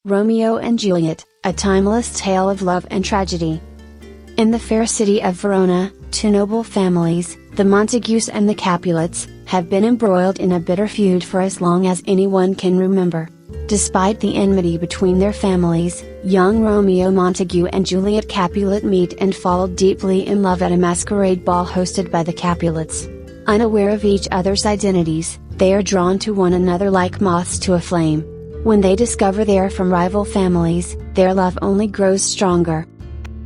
Romeo and Juliet, a timeless tale of love and tragedy. In the fair city of Verona, two noble families, the Montagues and the Capulets, have been embroiled in a bitter feud for as long as anyone can remember. Despite the enmity between their families, young Romeo Montague and Juliet Capulet meet and fall deeply in love at a masquerade ball hosted by the Capulets. Unaware of each other's identities, they are drawn to one another like moths to a flame. When they discover they are from rival families, their love only grows stronger.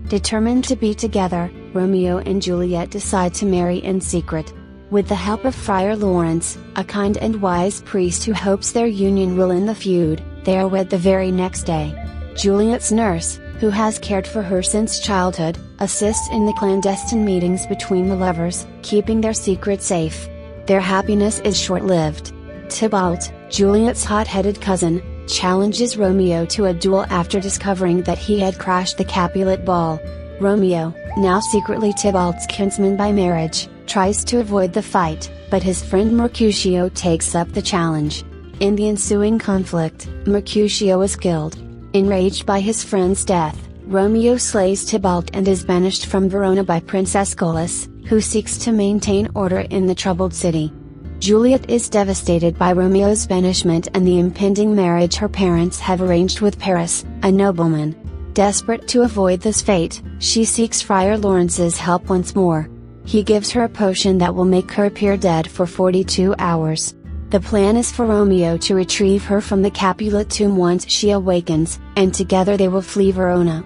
Determined to be together, Romeo and Juliet decide to marry in secret. With the help of Friar Lawrence, a kind and wise priest who hopes their union will end the feud, they are wed the very next day. Juliet's nurse, who has cared for her since childhood, assists in the clandestine meetings between the lovers, keeping their secret safe. Their happiness is short-lived. Tybalt, Juliet's hot-headed cousin, challenges Romeo to a duel after discovering that he had crashed the Capulet ball. Romeo, now secretly Tybalt's kinsman by marriage, tries to avoid the fight, but his friend Mercutio takes up the challenge. In the ensuing conflict, Mercutio is killed. Enraged by his friend's death, Romeo slays Tybalt and is banished from Verona by Princess Golis, who seeks to maintain order in the troubled city. Juliet is devastated by Romeo's banishment and the impending marriage her parents have arranged with Paris, a nobleman. Desperate to avoid this fate, she seeks Friar Lawrence's help once more. He gives her a potion that will make her appear dead for 42 hours. The plan is for Romeo to retrieve her from the Capulet tomb once she awakens, and together they will flee Verona.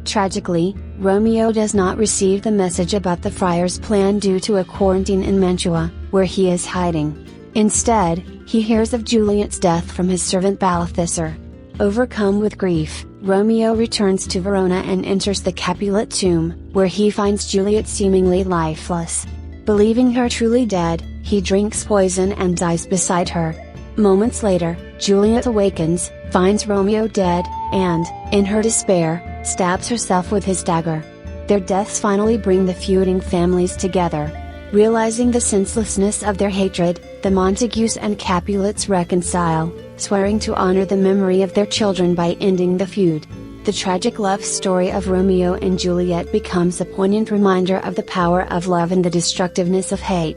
Tragically, Romeo does not receive the message about the friar's plan due to a quarantine in Mantua, where he is hiding. Instead, he hears of Juliet's death from his servant Balthasar. Overcome with grief, Romeo returns to Verona and enters the Capulet tomb, where he finds Juliet seemingly lifeless. Believing her truly dead, he drinks poison and dies beside her. Moments later, Juliet awakens, finds Romeo dead, and, in her despair, stabs herself with his dagger. Their deaths finally bring the feuding families together. Realizing the senselessness of their hatred, the Montagues and Capulets reconcile, swearing to honor the memory of their children by ending the feud. The tragic love story of Romeo and Juliet becomes a poignant reminder of the power of love and the destructiveness of hate.